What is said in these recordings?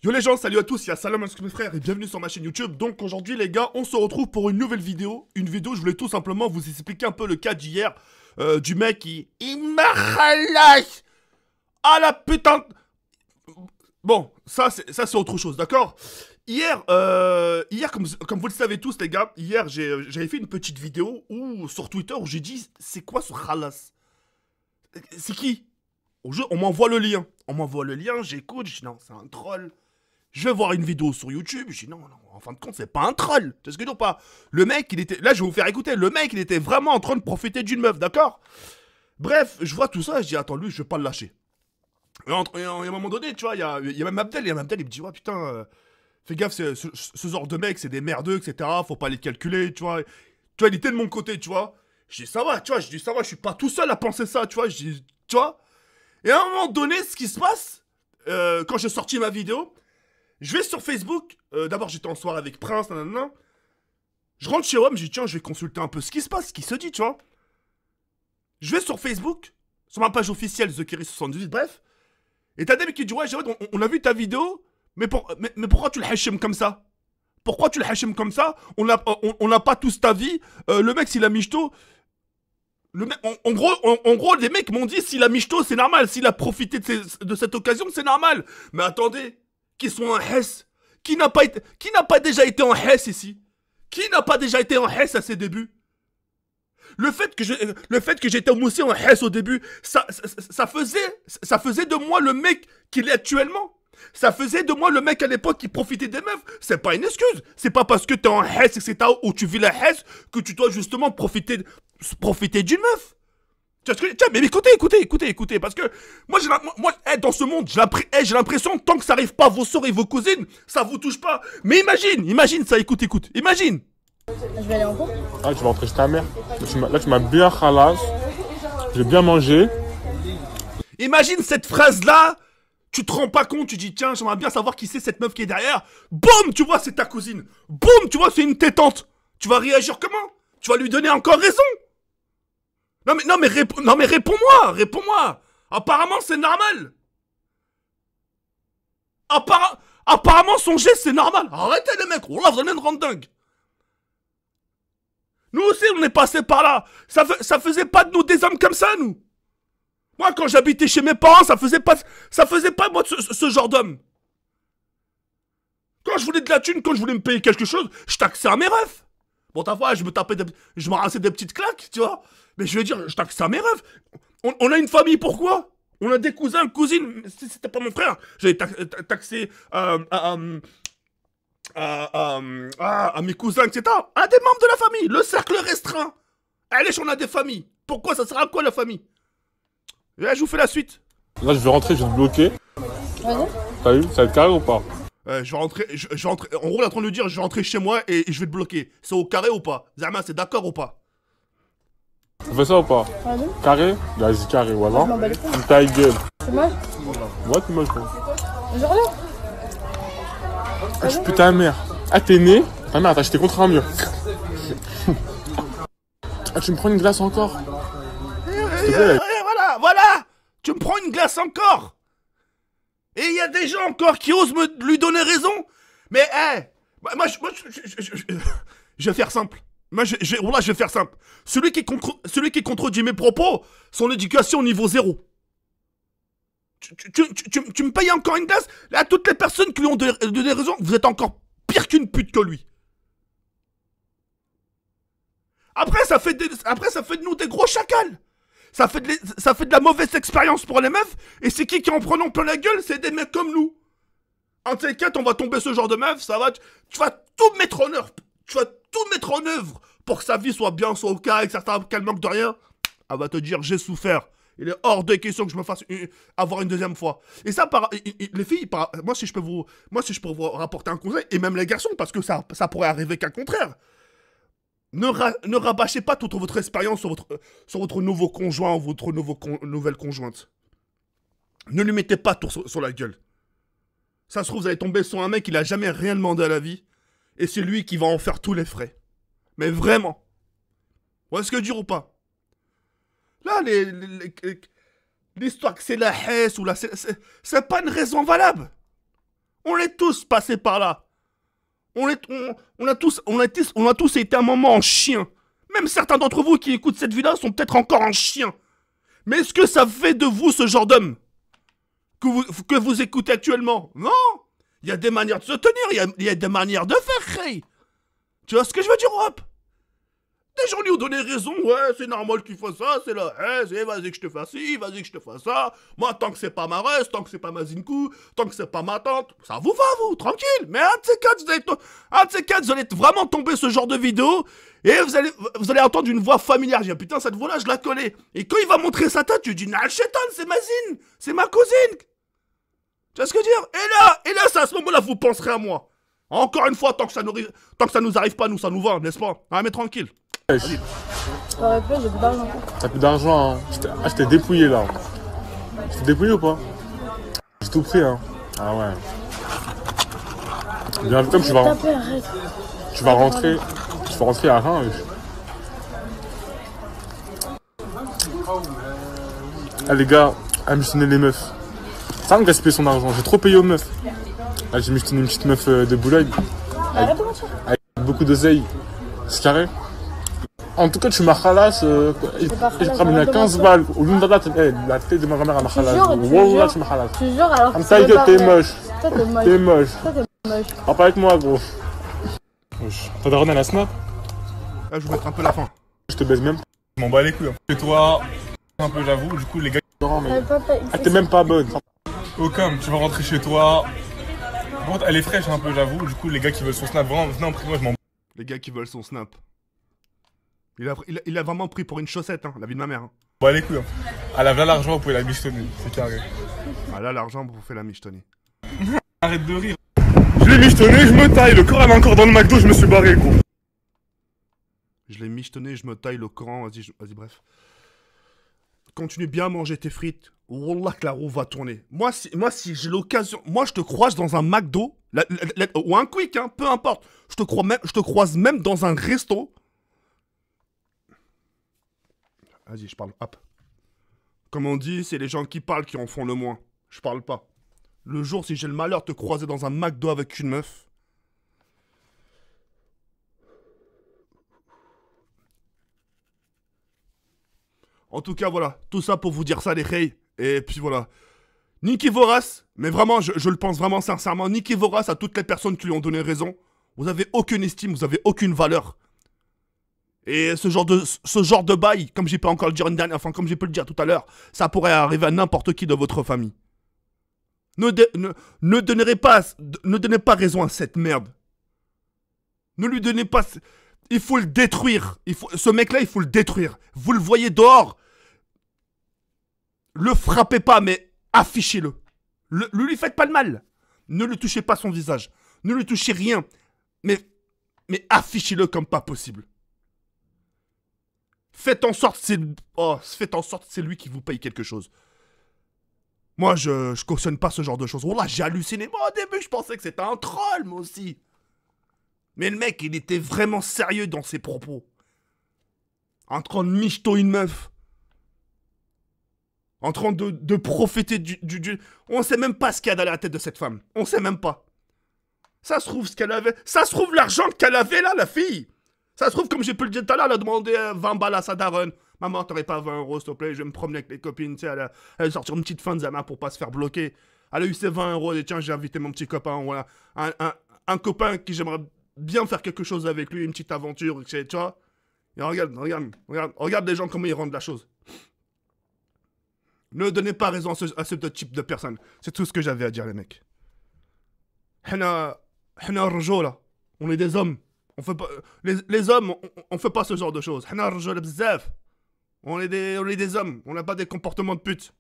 Yo les gens, salut à tous, il y a Salam mes frères et bienvenue sur ma chaîne YouTube. Donc aujourd'hui les gars, on se retrouve pour une nouvelle vidéo. Une vidéo, je voulais tout simplement vous expliquer un peu le cas d'hier du mec qui... Il m'a relâche. Ah la putain... Bon, ça c'est autre chose, d'accord. Hier, comme vous le savez tous les gars, hier j'avais fait une petite vidéo sur Twitter où j'ai dit c'est quoi ce khalas? C'est qui? On m'envoie le lien. On m'envoie le lien, j'écoute, je dis non, c'est un troll. Je vais voir une vidéo sur YouTube, je dis non, en fin de compte, c'est pas un troll. Tu sais ce que je veux dire pas? Le mec, il était. Là, je vais vous faire écouter. Le mec, il était vraiment en train de profiter d'une meuf, d'accord? Bref, je vois tout ça, je dis attends, lui, je vais pas le lâcher. Et à un moment donné, tu vois, il y a même Abdel, il me dit ouais, putain, fais gaffe, ce genre de mec, c'est des merdeux, etc. Faut pas les calculer, tu vois. Tu vois, il était de mon côté, tu vois. Je dis ça va, tu vois, je suis pas tout seul à penser ça, tu vois. Je dis, tu vois. Et à un moment donné, ce qui se passe, quand j'ai sorti ma vidéo, je vais sur Facebook. D'abord, j'étais en soirée avec Prince, nanana. Je rentre chez WAM, je dis tiens, je vais consulter un peu ce qui se passe, ce qui se dit, tu vois. Je vais sur Facebook, sur ma page officielle, TheKerry78, bref. Et t'as des mecs qui disent ouais, Jawad, on a vu ta vidéo, mais pourquoi tu le hachim comme ça? Pourquoi tu le hachim comme ça? On n'a pas tous ta vie. Le mec, s'il a michto. En gros, les mecs m'ont dit s'il a michto, c'est normal. S'il a profité de cette occasion, c'est normal. Mais attendez, qu'ils sont en Hesse. Qui n'a pas déjà été en Hesse ici? Qui n'a pas déjà été en Hesse à ses débuts? Le fait que j'étais aussi en Hesse au début, ça faisait de moi le mec qu'il est actuellement. Ça faisait de moi le mec à l'époque qui profitait des meufs. C'est pas une excuse. C'est pas parce que t'es en Hesse, etc., où tu vis la Hesse, que tu dois justement profiter d'une meuf. Tiens, mais écoutez, parce que dans ce monde, j'ai l'impression, tant que ça arrive pas à vos soeurs et vos cousines, ça vous touche pas. Mais imagine ça, écoute, imagine. Je vais aller en cours. Ah, tu vas rentrer chez ta mère. Là, tu m'as bien khalas. J'ai bien mangé. Imagine cette phrase-là, tu te rends pas compte, tu dis tiens, j'aimerais bien savoir qui c'est cette meuf qui est derrière. Boum, tu vois, c'est ta cousine. Boum, tu vois, c'est une tétante. Tu vas réagir comment? Tu vas lui donner encore raison? Non mais réponds-moi. Apparemment, c'est normal. Apparemment, son geste, c'est normal. Arrêtez les mecs, oh là, vous allez me rendre dingue. Nous aussi, on est passé par là. Ça faisait pas de nous des hommes comme ça, nous. Moi, quand j'habitais chez mes parents, ça faisait pas moi ce genre d'homme. Quand je voulais de la thune, quand je voulais me payer quelque chose, je taxais à mes refs. Bon, ta fois, je me ramassais des petites claques, tu vois. Mais je veux dire, je taxais à mes refs. On a une famille, pourquoi? On a des cousins, cousines. C'était pas mon frère. J'avais taxé à mes cousins, etc. À des membres de la famille. Le cercle restreint. Allez, on a des familles. Pourquoi? Ça sert à quoi, la famille? Et là, je vous fais la suite. Là, je vais rentrer, je vais te bloquer. Vas-y. T'as vu? Ça va être carré ou pas? Je vais rentrer. En gros, il est en train de dire, je vais rentrer chez moi et je vais te bloquer. C'est au carré ou pas? Zama, c'est d'accord ou pas? On fait ça ou pas? Vas-y. Carré? Vas-y, carré, voilà. Je m'en bats les couilles. Ta gueule. Tu manges? Ouais, tu manges quoi? Genre là. Ah, tu peux ta mère. Ah, t'es né? Ta mère, t'as acheté contre un mur. Ah, tu me prends une glace encore? Voilà. Tu me prends une glace encore. Et il y a des gens encore qui osent lui donner raison. Mais, je vais faire simple. Je vais faire simple. Celui qui contredit mes propos, son éducation niveau 0. Tu me payes encore une glace? Là, toutes les personnes qui lui ont donné raison, vous êtes encore pire qu'une pute que lui. Après, ça fait de nous des gros chacals. Ça fait de la mauvaise expérience pour les meufs. Et c'est qui en prenant plein la gueule? C'est des mecs comme nous. En t'inquiète, on va tomber ce genre de meuf. Ça va. Tu vas tout mettre en œuvre. Tu vas tout mettre en œuvre pour que sa vie soit bien, soit au cas, etc. Qu'elle manque de rien. Elle va te dire j'ai souffert. Il est hors de question que je me fasse avoir une deuxième fois. Et ça, les filles, moi si je peux vous rapporter un conseil, et même les garçons, parce que ça pourrait arriver qu'un contraire. Ne rabâchez pas toute votre expérience sur votre nouveau conjoint ou votre nouvelle conjointe. Ne lui mettez pas tout sur la gueule. Ça se trouve, vous allez tomber sur un mec qui n'a jamais rien demandé à la vie. Et c'est lui qui va en faire tous les frais. Mais vraiment. Vous voyez ce que je veux dire ou pas? Là, l'histoire que c'est la Hesse ou la... C'est pas une raison valable. On est tous passés par là. On a tous été un moment en chien. Même certains d'entre vous qui écoutent cette vidéo sont peut-être encore en chien. Mais est-ce que ça fait de vous ce genre d'homme que vous écoutez actuellement? Non. Il y a des manières de se tenir, il y a des manières de faire, hey. Tu vois ce que je veux dire, Hop? Des gens lui ont donné raison, ouais, c'est normal qu'il fasse ça, c'est la haine, vas-y que je te fasse ci, vas-y que je te fasse ça. Moi, tant que c'est pas ma reste, tant que c'est pas ma Zinku, tant que c'est pas ma tante, ça vous va, vous, tranquille. Mais un de ces quatre, vous allez vraiment tomber ce genre de vidéo, et vous allez entendre une voix familière. Je dis, putain, cette voix-là, je la connais. Et quand il va montrer sa tête, tu dis, nah, le chétan, c'est ma zine, c'est ma cousine. Tu vois ce que je veux dire? Et là, c'est à ce moment-là, vous penserez à moi. Encore une fois, tant que ça nous arrive pas, nous, ça nous va, n'est-ce pas? Ah, mais tranquille. Wesh. T'aurais pu, j'ai plus d'argent. T'as plus d'argent, hein. Je t'ai dépouillé là. Je t'ai dépouillé ou pas? J'ai tout pris, hein. Ah ouais. Bien vu comme tu vas rentrer. Tu vas rentrer à Reims, wesh. Ah les gars, à missionner les meufs. Ça va me gaspiller son argent, j'ai trop payé aux meufs. Là j'ai missionné une petite meuf de Boulogne. Arrête de mentir. Avec beaucoup d'oseille. C'est carré. En tout cas, tu m'as khalass. Je te ramène à 15 balles. Au lieu de la tête de ma grand-mère à ma khalass. Wallah, tu m'as khalass. Tu jures alors que Ta gueule, t'es moche. Toi, t'es moche. T'es moche. Toi, t'es moche. Parle pas avec moi, gros. Wesh. T'as daronné à la snap? Là, je vais mettre un peu la fin. Je te baise même. Je m'en bats les couilles. Et toi, un peu, j'avoue. Du coup, les gars. Ah, t'es même pas bonne. Aucun, tu vas rentrer chez toi. Bon, elle est fraîche un peu, j'avoue. Du coup, les gars qui veulent son snap, vraiment, venez en moi, je m'en bats. Les gars qui veulent son snap. Il a vraiment pris pour une chaussette, hein, la vie de ma mère. Hein. Bon, les couilles. Elle a là l'argent, vous pouvez la michetonner. C'est carré. Ah là, l'argent, vous faites la michetonner. Arrête de rire. Je l'ai michetonné, je me taille. Le Coran est encore dans le McDo, je me suis barré, gros. Je l'ai michetonné, je me taille le Coran, vas-y, bref. Continue bien à manger tes frites. Wallah que la roue va tourner. Moi, si j'ai l'occasion... Moi, je te croise dans un McDo, ou un Quick, hein, peu importe. Je te croise même dans un resto. Vas-y, je parle, hop. Comme on dit, c'est les gens qui parlent qui en font le moins. Je parle pas. Le jour, si j'ai le malheur de te croiser dans un McDo avec une meuf... En tout cas, voilà. Tout ça pour vous dire ça, les reys. Et puis voilà. Niki Voras, mais vraiment, je le pense vraiment sincèrement. Niki Voras à toutes les personnes qui lui ont donné raison. Vous avez aucune estime, vous avez aucune valeur. Et ce genre de bail, comme j'ai pu encore le dire une dernière, enfin comme j'ai pu le dire tout à l'heure, ça pourrait arriver à n'importe qui de votre famille. Ne donnez pas raison à cette merde. Ne lui donnez pas... Il faut le détruire. Ce mec-là, il faut le détruire. Vous le voyez dehors. Le frappez pas, mais affichez-le. Lui faites pas le mal. Ne lui touchez pas son visage. Ne lui touchez rien. Mais affichez-le comme pas possible. Faites en sorte que c'est lui qui vous paye quelque chose. Moi, je cautionne pas ce genre de choses. Oh là, j'ai halluciné. Moi, au début, je pensais que c'était un troll, moi aussi. Mais le mec, il était vraiment sérieux dans ses propos. En train de michto une meuf. En train de profiter du... On sait même pas ce qu'il y a dans la tête de cette femme. On sait même pas. Ça se trouve ce qu'elle avait... Ça se trouve l'argent qu'elle avait là, la fille. Ça se trouve, comme j'ai pu le dire tout à l'heure, elle a demandé 20 balles à sa daronne. Maman, t'aurais pas 20 €, s'il te plaît, je vais me promener avec les copines. Tu sais, elle a sorti une petite fin de zama pour pas se faire bloquer. Elle a eu ses 20 €, et tiens, j'ai invité mon petit copain, voilà. Un copain qui j'aimerais bien faire quelque chose avec lui, une petite aventure, tu vois. Et regarde les gens comment ils rendent la chose. Ne donnez pas raison à ce type de personnes. C'est tout ce que j'avais à dire, les mecs. Hna là. On est des hommes. On fait pas, les hommes, on fait pas ce genre de choses. On est des hommes. On n'a pas des comportements de pute.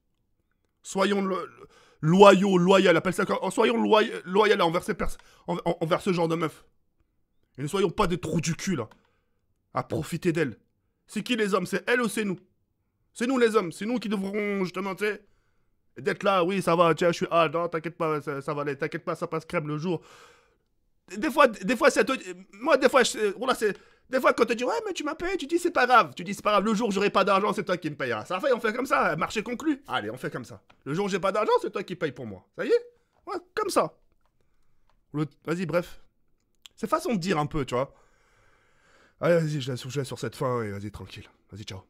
Soyons loyaux, appelle ça quoi. Soyons loyaux envers ce genre de meuf. Et ne soyons pas des trous du cul, là. À profiter d'elle. C'est qui les hommes? C'est elle ou c'est nous? C'est nous les hommes. C'est nous qui devrons, justement, tu sais, d'être là. Oui, ça va, tiens, je suis... Ah, non, t'inquiète pas, ça va aller. T'inquiète pas, ça passe crème le jour. Des fois, c'est... Moi, des fois, voilà, c'est... Des fois, quand tu dis, ouais, mais tu m'as payé, tu dis, c'est pas grave. Tu dis, c'est pas grave, le jour où j'aurai pas d'argent, c'est toi qui me payeras. Ça fait, on fait comme ça, marché conclu. Allez, on fait comme ça. Le jour où j'ai pas d'argent, c'est toi qui paye pour moi. Ça y est? Ouais, comme ça. Vas-y, bref. C'est façon de dire un peu, tu vois. Allez, vas-y, je laisse sur cette fin et vas-y, tranquille. Vas-y, ciao.